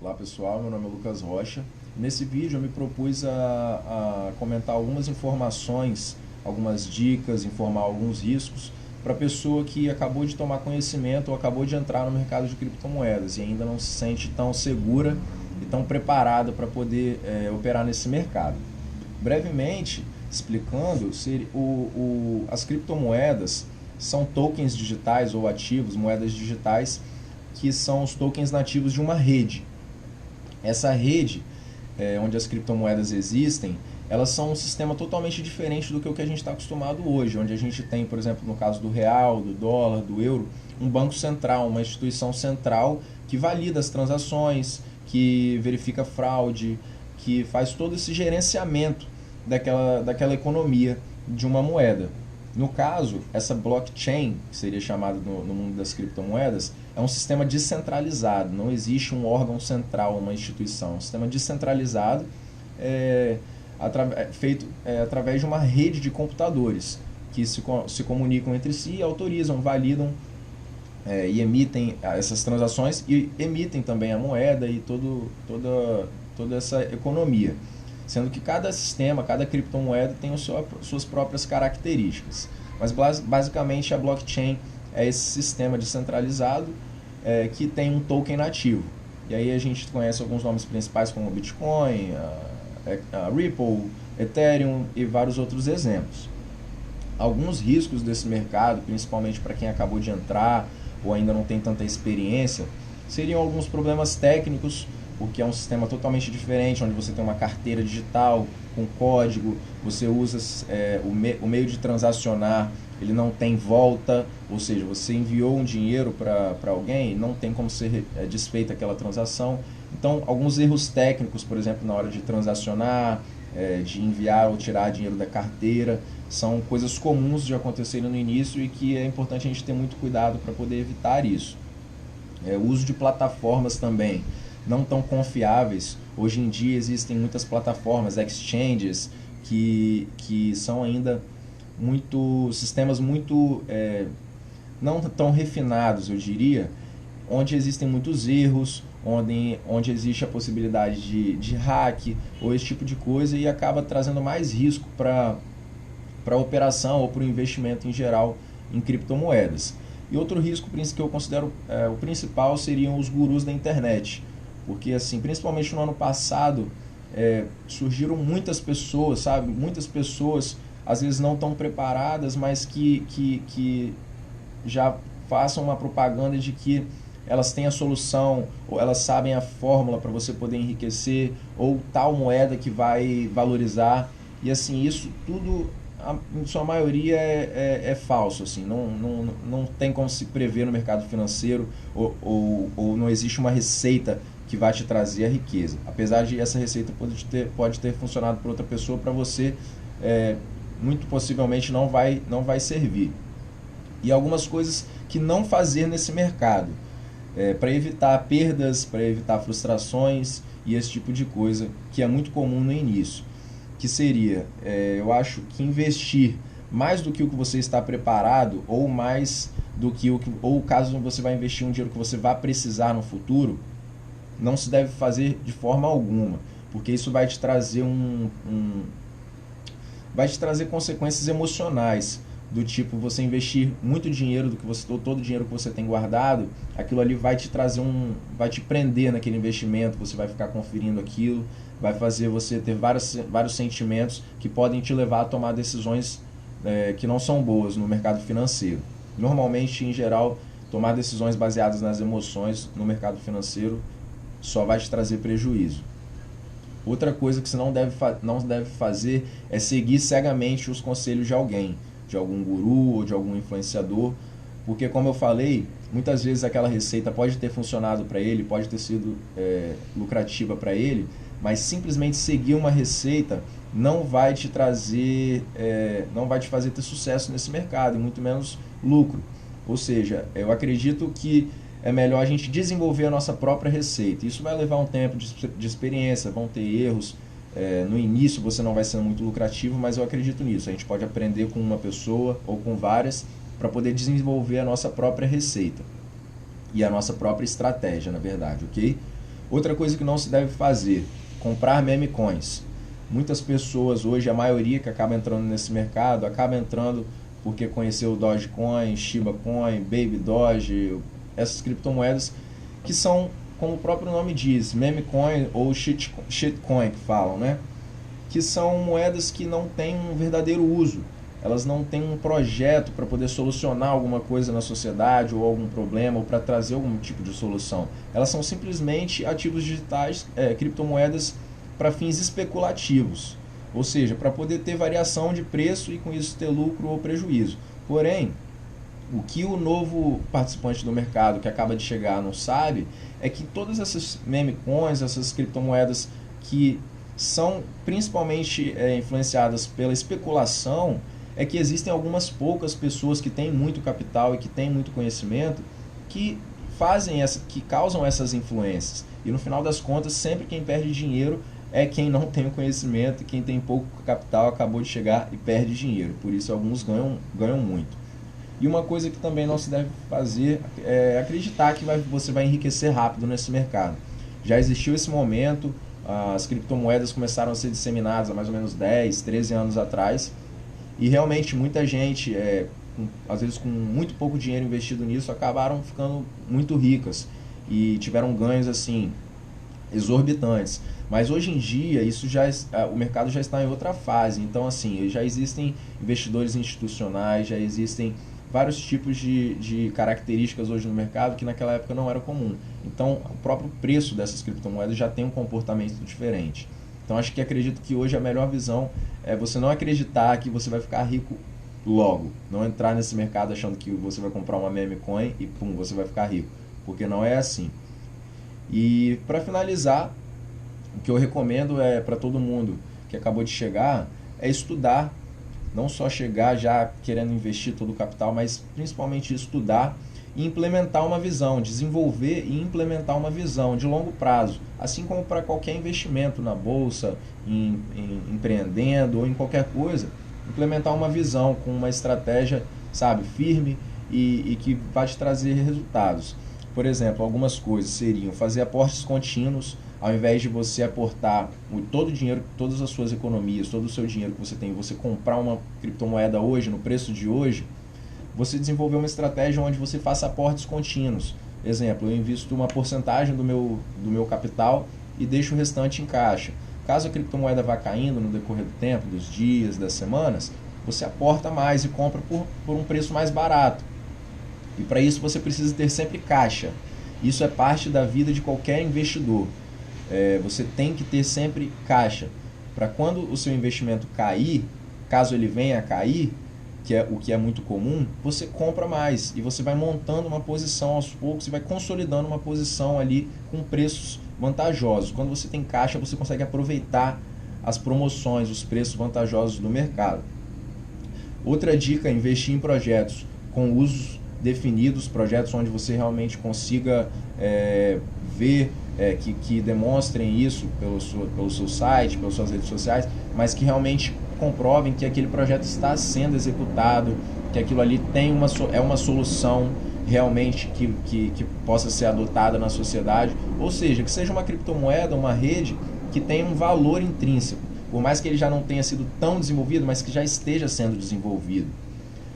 Olá pessoal, meu nome é Lucas Rocha. Nesse vídeo eu me propus a comentar algumas informações, algumas dicas, informar alguns riscos para a pessoa que acabou de tomar conhecimento ou acabou de entrar no mercado de criptomoedas e ainda não se sente tão segura e tão preparada para poder operar nesse mercado. Brevemente explicando, as criptomoedas são tokens digitais ou ativos, moedas digitais, que são os tokens nativos de uma rede. Essa rede, onde as criptomoedas existem, elas são um sistema totalmente diferente do que o que a gente está acostumado hoje, onde a gente tem, por exemplo, no caso do real, do dólar, do euro, um banco central, uma instituição central que valida as transações, que verifica fraude, que faz todo esse gerenciamento daquela economia de uma moeda. No caso, essa blockchain, que seria chamada no mundo das criptomoedas, é um sistema descentralizado, não existe um órgão central, uma instituição, é um sistema descentralizado feito através de uma rede de computadores que se comunicam entre si, autorizam, validam e emitem essas transações e emitem também a moeda e toda essa economia. Sendo que cada sistema, cada criptomoeda tem suas próprias características. Mas basicamente a blockchain é esse sistema descentralizado que tem um token nativo. E aí a gente conhece alguns nomes principais como Bitcoin, a Ripple, Ethereum e vários outros exemplos. Alguns riscos desse mercado, principalmente para quem acabou de entrar ou ainda não tem tanta experiência, seriam alguns problemas técnicos, porque é um sistema totalmente diferente, onde você tem uma carteira digital com código, você usa o meio de transacionar, ele não tem volta, ou seja, você enviou um dinheiro para alguém, não tem como ser desfeita aquela transação. Então, alguns erros técnicos, por exemplo, na hora de transacionar, de enviar ou tirar dinheiro da carteira, são coisas comuns de acontecerem no início e que é importante a gente ter muito cuidado para poder evitar isso. O uso de plataformas também não tão confiáveis. Hoje em dia existem muitas plataformas, exchanges, que são ainda sistemas muito não tão refinados, eu diria, onde existem muitos erros, onde existe a possibilidade de hack ou esse tipo de coisa e acaba trazendo mais risco para a operação ou para o investimento em geral em criptomoedas. E outro risco que eu considero o principal seriam os gurus da internet. Porque, assim, principalmente no ano passado, surgiram muitas pessoas, sabe? Muitas pessoas, às vezes não tão preparadas, mas que já façam uma propaganda de que elas têm a solução, ou elas sabem a fórmula para você poder enriquecer, ou tal moeda que vai valorizar. E, assim, isso tudo, em sua maioria, é falso. Assim, não tem como se prever no mercado financeiro, ou não existe uma receita que vai te trazer a riqueza. Apesar de essa receita pode ter funcionado para outra pessoa, para você muito possivelmente não vai servir. E algumas coisas que não fazer nesse mercado, para evitar perdas, para evitar frustrações e esse tipo de coisa que é muito comum no início. Que seria, eu acho que investir mais do que o que você está preparado, ou mais do que ou caso você vai investir um dinheiro que você vai precisar no futuro, não se deve fazer de forma alguma, porque isso vai te trazer vai te trazer consequências emocionais, do tipo você investir muito dinheiro todo o dinheiro que você tem guardado, aquilo ali vai te trazer vai te prender naquele investimento, você vai ficar conferindo aquilo, vai fazer você ter vários sentimentos que podem te levar a tomar decisões que não são boas no mercado financeiro. Normalmente, em geral, tomar decisões baseadas nas emoções no mercado financeiro só vai te trazer prejuízo. Outra coisa que você não deve fazer é seguir cegamente os conselhos de alguém, de algum guru ou de algum influenciador, porque, como eu falei, muitas vezes aquela receita pode ter funcionado para ele, pode ter sido lucrativa para ele, mas simplesmente seguir uma receita não vai te trazer, não vai te fazer ter sucesso nesse mercado, e muito menos lucro. Ou seja, eu acredito que é melhor a gente desenvolver a nossa própria receita. Isso vai levar um tempo de experiência, vão ter erros. No início você não vai ser muito lucrativo, mas eu acredito nisso. A gente pode aprender com uma pessoa ou com várias para poder desenvolver a nossa própria receita e a nossa própria estratégia, na verdade, ok? Outra coisa que não se deve fazer, comprar meme coins. Muitas pessoas hoje, a maioria que acaba entrando nesse mercado, acaba entrando porque conheceu o Dogecoin, Shiba Coin, Baby Doge, essas criptomoedas que são, como o próprio nome diz, meme coin ou shitcoin que falam, né? Que são moedas que não têm um verdadeiro uso. Elas não têm um projeto para poder solucionar alguma coisa na sociedade ou algum problema ou para trazer algum tipo de solução. Elas são simplesmente ativos digitais, criptomoedas para fins especulativos, ou seja, para poder ter variação de preço e com isso ter lucro ou prejuízo. Porém, o que o novo participante do mercado que acaba de chegar não sabe é que todas essas meme coins, essas criptomoedas que são principalmente influenciadas pela especulação, é que existem algumas poucas pessoas que têm muito capital e que têm muito conhecimento que que causam essas influências. E no final das contas, sempre quem perde dinheiro é quem não tem o conhecimento, e quem tem pouco capital acabou de chegar e perde dinheiro. Por isso alguns ganham muito. E uma coisa que também não se deve fazer é acreditar que você vai enriquecer rápido nesse mercado. Já existiu esse momento, as criptomoedas começaram a ser disseminadas há mais ou menos 10, 13 anos atrás, e realmente muita gente, às vezes com muito pouco dinheiro investido nisso, acabaram ficando muito ricas e tiveram ganhos assim exorbitantes. Mas hoje em dia o mercado já está em outra fase. Então assim, já existem investidores institucionais, já existem vários tipos de características hoje no mercado que naquela época não era comum. Então o próprio preço dessas criptomoedas já tem um comportamento diferente. Então acredito que hoje a melhor visão é você não acreditar que você vai ficar rico logo. Não entrar nesse mercado achando que você vai comprar uma meme coin e pum, você vai ficar rico. Porque não é assim. E para finalizar, o que eu recomendo para todo mundo que acabou de chegar é estudar. Não só chegar já querendo investir todo o capital, mas principalmente estudar e implementar uma visão, desenvolver e implementar uma visão de longo prazo, assim como para qualquer investimento na bolsa, empreendendo ou em qualquer coisa, implementar uma visão com uma estratégia, sabe, firme e que vai te trazer resultados. Por exemplo, algumas coisas seriam fazer aportes contínuos, ao invés de você aportar todo o dinheiro, todas as suas economias, todo o seu dinheiro que você tem, você comprar uma criptomoeda hoje, no preço de hoje, você desenvolver uma estratégia onde você faça aportes contínuos. Exemplo, eu invisto uma porcentagem do meu capital e deixo o restante em caixa. Caso a criptomoeda vá caindo no decorrer do tempo, dos dias, das semanas, você aporta mais e compra por um preço mais barato. E para isso você precisa ter sempre caixa. Isso é parte da vida de qualquer investidor. Você tem que ter sempre caixa. Para quando o seu investimento cair, caso ele venha a cair, o que é muito comum, você compra mais. E você vai montando uma posição aos poucos e vai consolidando uma posição ali com preços vantajosos. Quando você tem caixa, você consegue aproveitar as promoções, os preços vantajosos do mercado. Outra dica é investir em projetos com usos definidos, projetos onde você realmente consiga ver que demonstrem isso pelo seu site, pelas suas redes sociais, mas que realmente comprovem que aquele projeto está sendo executado, que aquilo ali é uma solução realmente que possa ser adotada na sociedade, ou seja, que seja uma criptomoeda, uma rede que tenha um valor intrínseco, por mais que ele já não tenha sido tão desenvolvido, mas que já esteja sendo desenvolvido.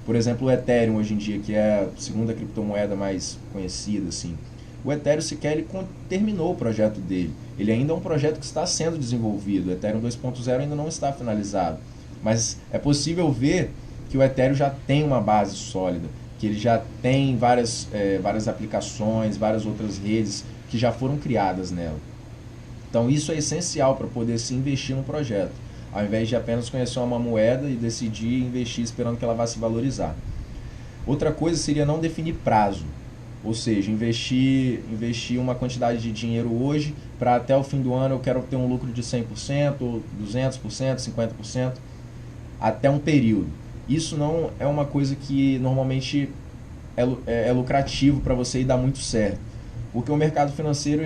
Por exemplo, o Ethereum hoje em dia, que é a segunda criptomoeda mais conhecida, assim. O Ethereum sequer ele terminou o projeto dele. Ele ainda é um projeto que está sendo desenvolvido. O Ethereum 2.0 ainda não está finalizado. Mas é possível ver que o Ethereum já tem uma base sólida, que ele já tem várias aplicações, várias outras redes que já foram criadas nela. Então isso é essencial para poder se investir num projeto, ao invés de apenas conhecer uma moeda e decidir investir esperando que ela vá se valorizar. Outra coisa seria não definir prazo, ou seja, investir uma quantidade de dinheiro hoje para até o fim do ano eu quero ter um lucro de 100%, 200%, 50%, até um período. Isso não é uma coisa que normalmente é lucrativo para você e dá muito certo. Porque o mercado financeiro,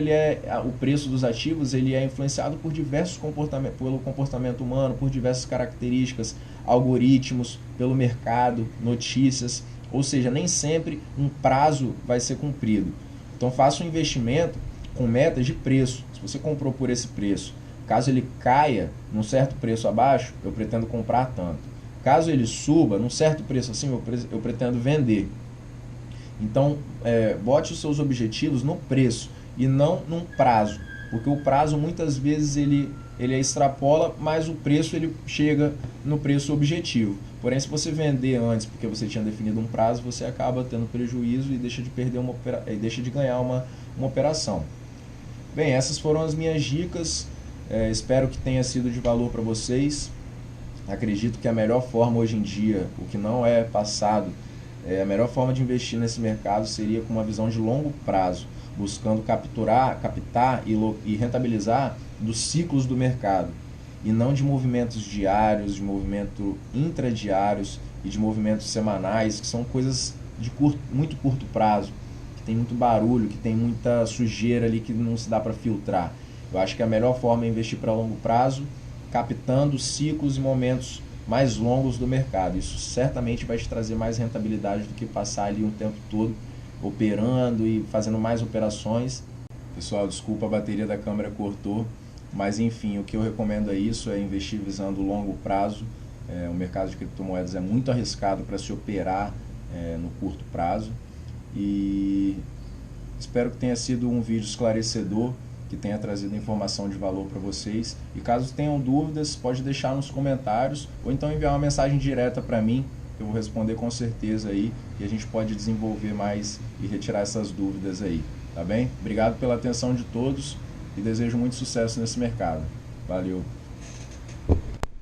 o preço dos ativos, ele é influenciado por pelo comportamento humano, por diversas características, algoritmos, pelo mercado, notícias, ou seja, nem sempre um prazo vai ser cumprido. Então faça um investimento com metas de preço. Se você comprou por esse preço, caso ele caia num certo preço abaixo, eu pretendo comprar tanto. Caso ele suba num certo preço acima, eu pretendo vender. Então, bote os seus objetivos no preço e não num prazo, porque o prazo muitas vezes ele extrapola, mas o preço ele chega no preço objetivo. Porém, se você vender antes porque você tinha definido um prazo, você acaba tendo prejuízo e deixa de perder deixa de ganhar uma operação. Bem, essas foram as minhas dicas. Espero que tenha sido de valor para vocês. Acredito que a melhor forma hoje em dia, o que não é passado, a melhor forma de investir nesse mercado seria com uma visão de longo prazo, buscando captar e rentabilizar dos ciclos do mercado, e não de movimentos diários, de movimentos intradiários e de movimentos semanais, que são coisas de muito curto prazo, que tem muito barulho, que tem muita sujeira ali que não se dá para filtrar. Eu acho que a melhor forma é investir para longo prazo, captando ciclos e momentos mais longos do mercado. Isso certamente vai te trazer mais rentabilidade do que passar ali um tempo todo operando e fazendo mais operações. Pessoal, desculpa, a bateria da câmera cortou, mas enfim, o que eu recomendo é isso, é investir visando longo prazo. O mercado de criptomoedas é muito arriscado para se operar no curto prazo, e espero que tenha sido um vídeo esclarecedor, que tenha trazido informação de valor para vocês. E caso tenham dúvidas, pode deixar nos comentários ou então enviar uma mensagem direta para mim, eu vou responder com certeza aí, e a gente pode desenvolver mais e retirar essas dúvidas aí, tá bem? Obrigado pela atenção de todos e desejo muito sucesso nesse mercado. Valeu!